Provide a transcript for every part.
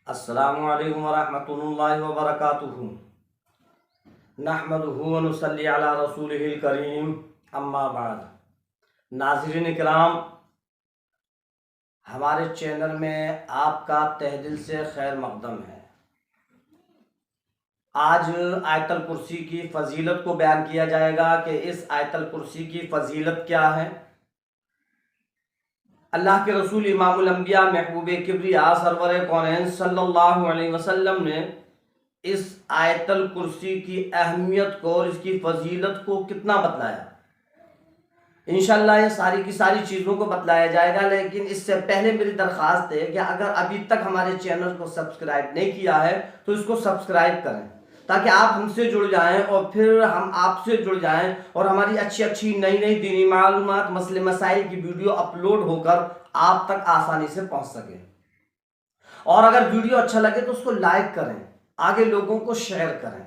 السلام علیکم ورحمۃ اللہ وبرکاتہ۔ نحمدہ و نصلی علی رسولہ الکریم، اما بعد۔ ناظرین کرام، ہمارے چینل میں آپ کا تہ دل سے خیر مقدم ہے۔ آج آیت الکرسی کی فضیلت کو بیان کیا جائے گا کہ اس آیت الکرسی کی فضیلت کیا ہے۔ اللہ کے رسول امام الانبیاء محبوب کبریا سرور کونین صلی اللہ علیہ وسلم نے اس آیت الکرسی کی اہمیت کو اور اس کی فضیلت کو کتنا بتلایا۔ انشاءاللہ یہ ساری کی ساری چیزوں کو بتلایا جائے گا، لیکن اس سے پہلے میری درخواست ہے کہ اگر ابھی تک ہمارے چینل کو سبسکرائب نہیں کیا ہے تو اس کو سبسکرائب کریں، تاکہ آپ ہم سے جڑ جائیں اور پھر ہم آپ سے جڑ جائیں اور ہماری اچھی نئی دینی معلومات مسئلے مسائل کی ویڈیو اپلوڈ ہو کر آپ تک آسانی سے پہنچ سکے۔ اور اگر ویڈیو اچھا لگے تو اس کو لائک کریں، آگے لوگوں کو شیئر کریں۔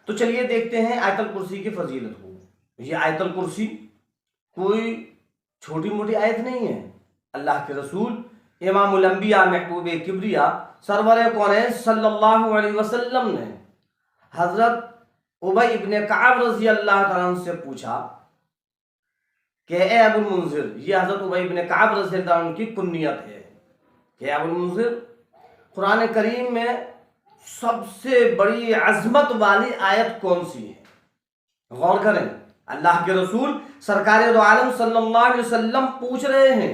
تو چلیے دیکھتے ہیں آیت الکرسی کی فضیلت کو۔ یہ آیت الکرسی کوئی چھوٹی موٹی آیت نہیں ہے۔ اللہ کے رسول امام الانبیاء محبوب کبریا سرور کونین صلی اللہ علیہ وسلم نے حضرت ابی ابن کعب رضی اللہ تعالیٰ عنہ سے پوچھا کہ اے ابو المنذر، یہ حضرت ابی ابن کعب رضی اللہ عنہ کی کنیت ہے کہ ابو المنذر، قرآن کریم میں سب سے بڑی عظمت والی آیت کون سی ہے؟ غور کریں، اللہ کے رسول سرکار دو عالم صلی اللہ علیہ وسلم پوچھ رہے ہیں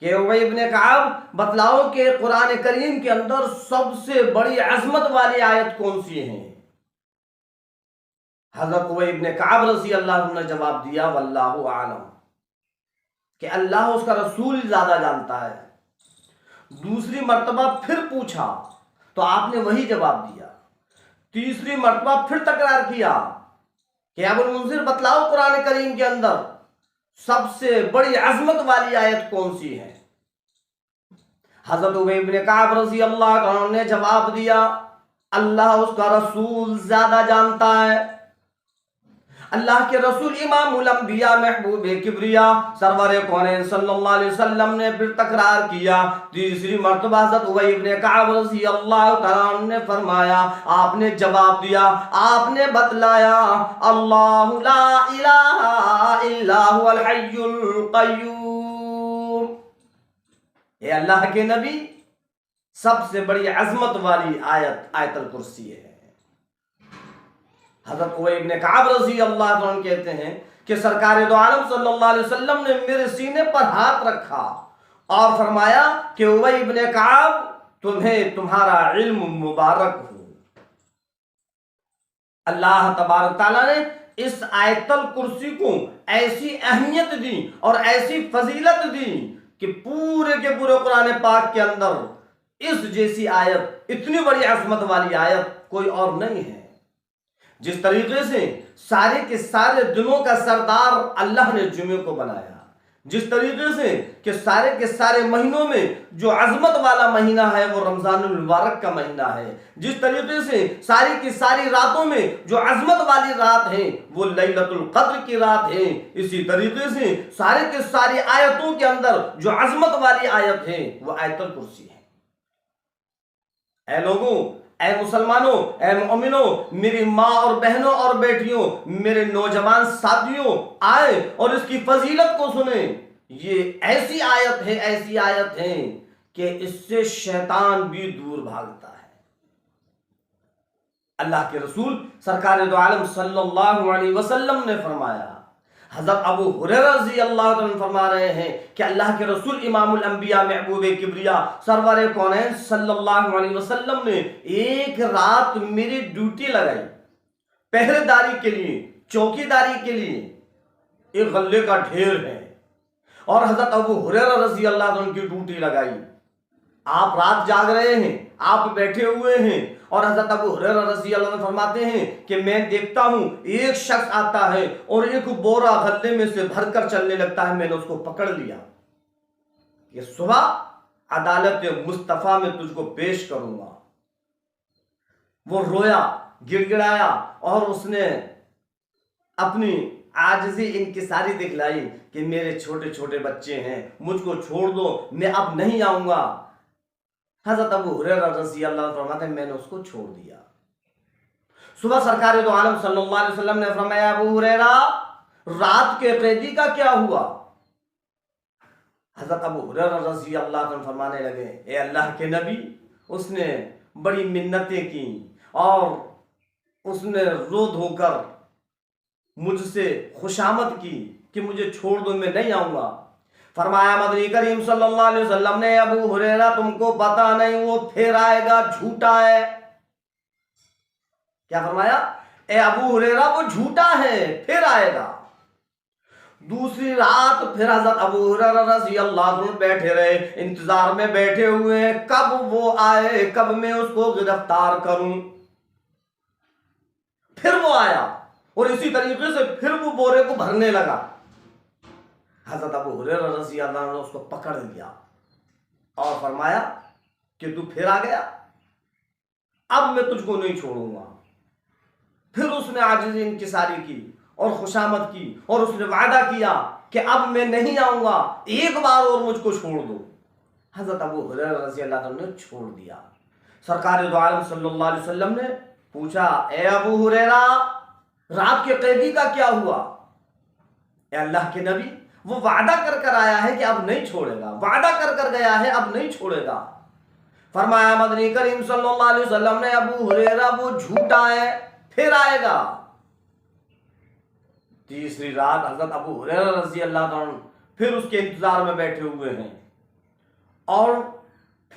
کہ ابی ابن کعب بتلاؤ کہ قرآن کریم کے اندر سب سے بڑی عظمت والی آیت کون سی ہے؟ حضرت ابی ابن کعب رضی اللہ عنہ نے جواب دیا واللہ اعلم، کہ اللہ اس کا رسول زیادہ جانتا ہے۔ دوسری مرتبہ پھر پوچھا تو آپ نے وہی جواب دیا۔ تیسری مرتبہ پھر تکرار کیا کہ ابو المنذر بتلاؤ قرآن کریم کے اندر سب سے بڑی عظمت والی آیت کون سی ہے؟ حضرت ابی ابن کعب رضی اللہ عنہ نے جواب دیا اللہ اس کا رسول زیادہ جانتا ہے۔ اللہ کے رسول امام الانبیاء محبوب کبریا سرور کونین صلی اللہ علیہ وسلم نے پھر تکرار کیا۔ تیسری مرتبہ حضرت ابی ابن کعب رضی اللہ تعالیٰ عنہ نے فرمایا، آپ نے جواب دیا، آپ نے بتلایا اللہ لا الہ الا هو الحی القیوم۔ اے اللہ کے نبی، سب سے بڑی عظمت والی آیت الکرسی ہے۔ حضرت ابی ابن کعب رضی اللہ عنہ کہتے ہیں کہ سرکار دو عالم صلی اللہ علیہ وسلم نے میرے سینے پر ہاتھ رکھا اور فرمایا کہ ابی ابن کعب، تمہیں تمہارا علم مبارک ہو۔ اللہ تبارک تعالیٰ نے اس آیت الکرسی کو ایسی اہمیت دی اور ایسی فضیلت دی کہ پورے کے پورے قرآن پاک کے اندر اس جیسی آیت، اتنی بڑی عظمت والی آیت کوئی اور نہیں ہے۔ جس طریقے سے سارے کے سارے دنوں کا سردار اللہ نے جمعے کو بنایا، جس طریقے سے کہ سارے کے سارے مہینوں میں جو عظمت والا مہینہ ہے وہ رمضان المبارک کا مہینہ ہے، جس طریقے سے ساری کی ساری راتوں میں جو عظمت والی رات ہے وہ لیلۃ القدر کی رات ہے، اسی طریقے سے سارے کے ساری آیتوں کے اندر جو عظمت والی آیت ہے وہ آیت الکرسی ہے۔ اے لوگوں، اے مسلمانوں، اے مومنوں، میری ماں اور بہنوں اور بیٹیوں، میرے نوجوان ساتھیوں، آئے اور اس کی فضیلت کو سنیں۔ یہ ایسی آیت ہے کہ اس سے شیطان بھی دور بھاگتا ہے۔ اللہ کے رسول سرکار دو عالم صلی اللہ علیہ وسلم نے فرمایا، حضرت ابو ہریرہ رضی اللہ عنہ فرما رہے ہیں کہ اللہ کے رسول امام الانبیاء محبوب کبریا سرور کونین صلی اللہ علیہ وسلم نے ایک رات میری ڈیوٹی لگائی، پہرے داری کے لیے، چوکی داری کے لیے۔ ایک غلے کا ڈھیر ہے اور حضرت ابو ہریرہ رضی اللہ عنہ کی ڈیوٹی لگائی۔ آپ رات جاگ رہے ہیں، آپ بیٹھے ہوئے ہیں، اور حضرت ابو ہریرہ رضی اللہ عنہ فرماتے ہیں کہ میں دیکھتا ہوں ایک شخص آتا ہے اور ایک بورا غلے میں سے بھر کر چلنے لگتا ہے۔ میں نے اس کو پکڑ لیا کہ صبح عدالت مصطفیٰ میں تجھ کو پیش کروں گا۔ وہ رویا، گڑ گڑایا اور اس نے اپنی عاجزی انکساری دکھلائی کہ میرے چھوٹے چھوٹے بچے ہیں، مجھ کو چھوڑ دو، میں اب نہیں آؤں گا۔ حضرت ابو ہریرہ رضی اللہ عنہ فرماتے ہیں میں نے اس کو چھوڑ دیا۔ صبح سرکار دو عالم صلی اللہ علیہ وسلم نے فرمایا ابو ہریرہ رات کے قیدی کا کیا ہوا؟ حضرت ابو ہریرہ رضی اللہ عنہ فرمانے لگے اے اللہ کے نبی اس نے بڑی منتیں کی اور اس نے رو دھو کر مجھ سے خوشامد کی کہ مجھے چھوڑ دو میں نہیں آؤں گا۔ فرمایا مدنی کریم صلی اللہ علیہ وسلم نے ابو ہریرہ تم کو پتا نہیں وہ پھر آئے گا جھوٹا ہے۔ کیا فرمایا؟ اے ابو ہریرہ وہ جھوٹا ہے پھر آئے گا۔ دوسری رات پھر حضرت ابو ہریرہ رضی اللہ عنہ بیٹھے رہے، انتظار میں بیٹھے ہوئے ہیں کب وہ آئے، کب میں اس کو گرفتار کروں۔ پھر وہ آیا اور اسی طریقے سے پھر وہ بورے کو بھرنے لگا۔ حضرت ابو ہریرہ رضی اللہ عنہ نے اس کو پکڑ لیا اور فرمایا کہ تو پھر آ گیا، اب میں تجھ کو نہیں چھوڑوں گا۔ پھر اس نے عاجزی انکساری کی اور خوشامد کی اور اس نے وعدہ کیا کہ اب میں نہیں آؤں گا، ایک بار اور مجھ کو چھوڑ دو۔ حضرت ابو ہریرہ رضی اللہ عنہ نے چھوڑ دیا۔ سرکار دو عالم صلی اللہ علیہ وسلم نے پوچھا اے ابو ہریرہ رات کے قیدی کا کیا ہوا؟ اے اللہ کے نبی وہ وعدہ کر کر آیا ہے کہ اب نہیں چھوڑے گا، وعدہ کر کر گیا ہے اب نہیں چھوڑے گا۔ فرمایا مدنی کریم صلی اللہ علیہ وسلم نے ابو ہریرہ وہ جھوٹا ہے پھر آئے گا۔ تیسری رات حضرت ابو ہریرہ رضی اللہ عنہ پھر اس کے انتظار میں بیٹھے ہوئے ہیں اور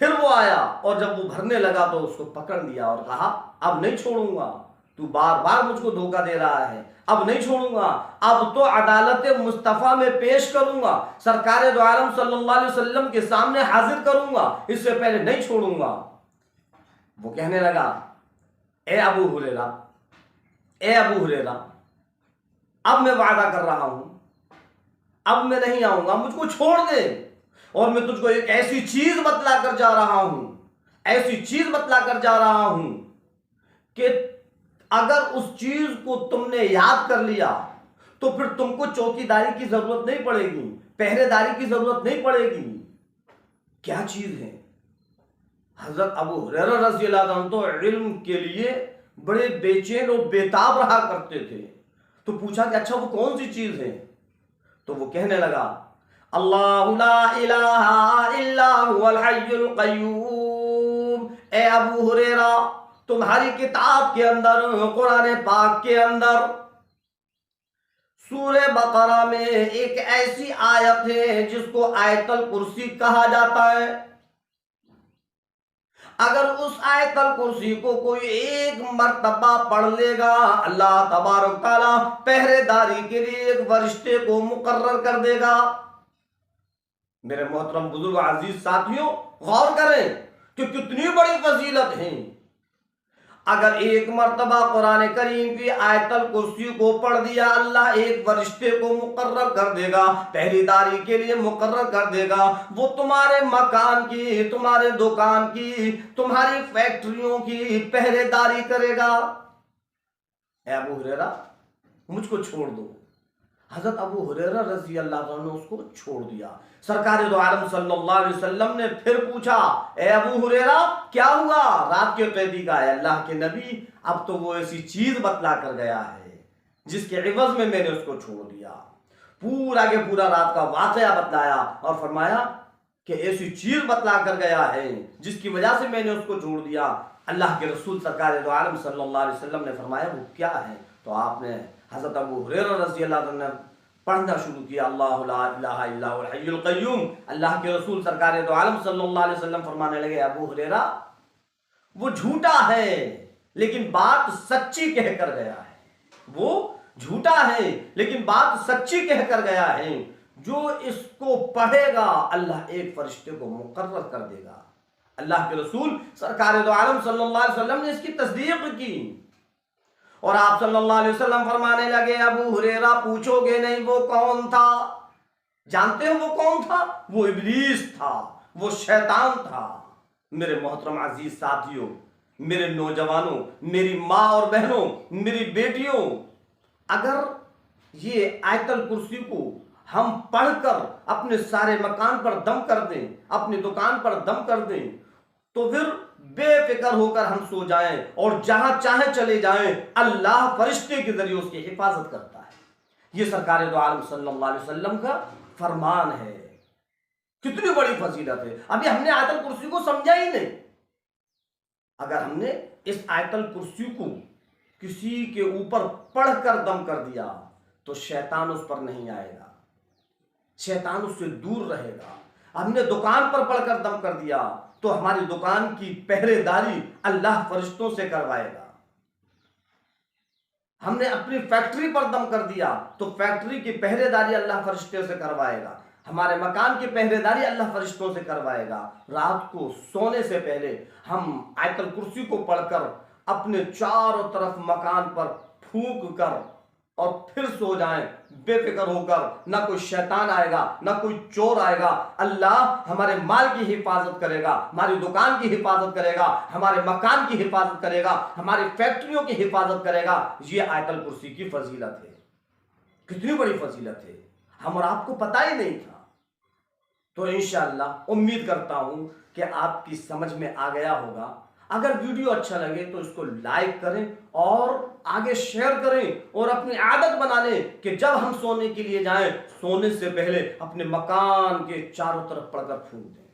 پھر وہ آیا اور جب وہ بھرنے لگا تو اس کو پکڑ لیا اور کہا اب نہیں چھوڑوں گا، تو بار بار مجھ کو دھوکہ دے رہا ہے، اب نہیں چھوڑوں گا، اب تو عدالت مصطفیٰ میں پیش کروں گا، سرکار دو عالم صلی اللہ علیہ وسلم کے سامنے حاضر کروں گا، اس سے پہلے نہیں چھوڑوں گا۔ وہ کہنے لگا اے ابو ہریرہ اے ابو ہریرہ اب میں وعدہ کر رہا ہوں، اب میں نہیں آؤں گا، مجھ کو چھوڑ دے، اور میں تجھ کو ایک ایسی چیز بتلا کر جا رہا ہوں، ایسی چیز بتلا کر جا رہا ہوں کہ اگر اس چیز کو تم نے یاد کر لیا تو پھر تم کو چوکی داری کی ضرورت نہیں پڑے گی، پہرے داری کی ضرورت نہیں پڑے گی۔ کیا چیز ہے؟ حضرت ابو ہریرہ رضی اللہ عنہ تو علم کے لیے بڑے بے چین اور بےتاب رہا کرتے تھے، تو پوچھا کہ اچھا وہ کون سی چیز ہے؟ تو وہ کہنے لگا اللہ لا الہ الا هو الحی القیوم۔ اے ابو ہریرہ تمہاری کتاب کے اندر قرآن پاک کے اندر سورہ بقرہ میں ایک ایسی آیت ہے جس کو آیت الکرسی کہا جاتا ہے، اگر اس آیت الکرسی کو کوئی ایک مرتبہ پڑھ لے گا اللہ تبارک تعالیٰ پہرے داری کے لیے ایک فرشتے کو مقرر کر دے گا۔ میرے محترم بزرگ عزیز ساتھیوں غور کریں کہ کتنی بڑی فضیلت ہے۔ اگر ایک مرتبہ قرآن کریم کی آیت الکرسی کو پڑھ دیا اللہ ایک فرشتے کو مقرر کر دے گا، پہری داری کے لیے مقرر کر دے گا، وہ تمہارے مکان کی، تمہارے دکان کی، تمہاری فیکٹریوں کی پہرے داری کرے گا۔ اے ابو ہریرہ مجھ کو چھوڑ دو۔ حضرت ابو ہریرہ رضی اللہ عنہ نے اس کو چھوڑ دیا۔ سرکار دو عالم صلی اللہ علیہ وسلم نے پھر پوچھا اے ابو ہریرہ کیا ہوا؟ رات کے قیدی کا ہے اللہ کے نبی اب تو وہ ایسی چیز بتلا کر گیا ہے جس کے عوض میں نے اس کو چھوڑ دیا۔ پورا کے پورا رات کا واقعہ بتلایا اور فرمایا کہ ایسی چیز بتلا کر گیا ہے جس کی وجہ سے میں نے اس کو چھوڑ دیا۔ اللہ کے رسول سرکار دو عالم صلی اللہ علیہ وسلم نے فرمایا وہ کیا ہے؟ تو آپ نے حضرت ابو ہریرہ رضی اللہ عنہ نے پڑھنا شروع کیا اللہ لا الہ الا هو الحی القیوم۔ اللہ کے رسول سرکار دو عالم صلی اللہ علیہ وسلم فرمانے لگے ابو ہریرہ وہ جھوٹا ہے لیکن بات سچی کہہ کر گیا ہے، وہ جھوٹا ہے لیکن بات سچی کہہ کر گیا ہے، جو اس کو پڑھے گا اللہ ایک فرشتے کو مقرر کر دے گا۔ اللہ کے رسول سرکار دو عالم صلی اللہ علیہ وسلم نے اس کی تصدیق کی اور آپ صلی اللہ علیہ وسلم فرمانے لگے ابو ہریرہ پوچھو گے نہیں وہ کون تھا؟ جانتے ہو وہ کون تھا؟ وہ ابلیس تھا، وہ شیطان تھا۔ میرے محترم عزیز ساتھیوں، میرے نوجوانوں، میری ماں اور بہنوں، میری بیٹیوں، اگر یہ آیت الکرسی کو ہم پڑھ کر اپنے سارے مکان پر دم کر دیں، اپنی دکان پر دم کر دیں، تو پھر بے فکر ہو کر ہم سو جائیں اور جہاں چاہیں چلے جائیں، اللہ فرشتے کے ذریعے اس کی حفاظت کرتا ہے۔ یہ سرکار دو عالم صلی اللہ علیہ وسلم کا فرمان ہے۔ کتنی بڑی فضیلت ہے، ابھی ہم نے آیت الکرسی کو سمجھا ہی نہیں۔ اگر ہم نے اس آیت الکرسی کو کسی کے اوپر پڑھ کر دم کر دیا تو شیطان اس پر نہیں آئے گا، شیطان اس سے دور رہے گا۔ ہم نے دکان پر پڑھ کر دم کر دیا تو ہماری دکان کی پہرے داری اللہ فرشتوں سے کروائے گا۔ ہم نے اپنی فیکٹری پر دم کر دیا تو فیکٹری کی پہرے داری اللہ فرشتے سے کروائے گا۔ ہمارے مکان کی پہرے داری اللہ فرشتوں سے کروائے گا۔ رات کو سونے سے پہلے ہم آیت الکرسی کو پڑھ کر اپنے چاروں طرف مکان پر پھونک کر اور پھر سو جائیں بے فکر ہو کر، نہ کوئی شیطان آئے گا، نہ کوئی چور آئے گا۔ اللہ ہمارے مال کی حفاظت کرے گا، ہماری دکان کی حفاظت کرے گا، ہمارے مکان کی حفاظت کرے گا، ہماری فیکٹریوں کی حفاظت کرے گا۔ یہ آیت الکرسی کی فضیلت ہے۔ کتنی بڑی فضیلت ہے، ہم اور آپ کو پتہ ہی نہیں تھا۔ تو انشاءاللہ امید کرتا ہوں کہ آپ کی سمجھ میں آ گیا ہوگا۔ اگر ویڈیو اچھا لگے تو اس کو لائک کریں اور آگے شیئر کریں، اور اپنی عادت بنا لیں کہ جب ہم سونے کے لیے جائیں، سونے سے پہلے اپنے مکان کے چاروں طرف پڑھ کر پھونک دیں۔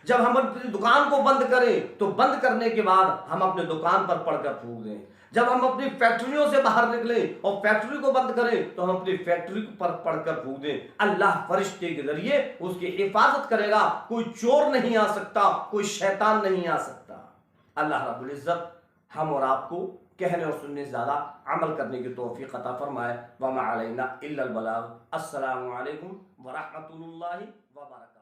جب ہم اپنی دکان کو بند کریں تو بند کرنے کے بعد ہم اپنے دکان پر پڑھ کر پھونک دیں۔ جب ہم اپنی فیکٹریوں سے باہر نکلیں اور فیکٹری کو بند کریں تو ہم اپنی فیکٹری پر پڑھ کر پھونک دیں۔ اللہ فرشتے کے ذریعے اس کی حفاظت کرے گا، کوئی چور نہیں آ سکتا، کوئی شیطان نہیں آ سکتا۔ اللہ رب العزت ہم اور آپ کو کہنے اور سننے سے زیادہ عمل کرنے کی توفیق عطا فرمائے۔ وما علینا الا البلاغ۔ السلام علیکم ورحمۃ اللہ وبرکاتہ۔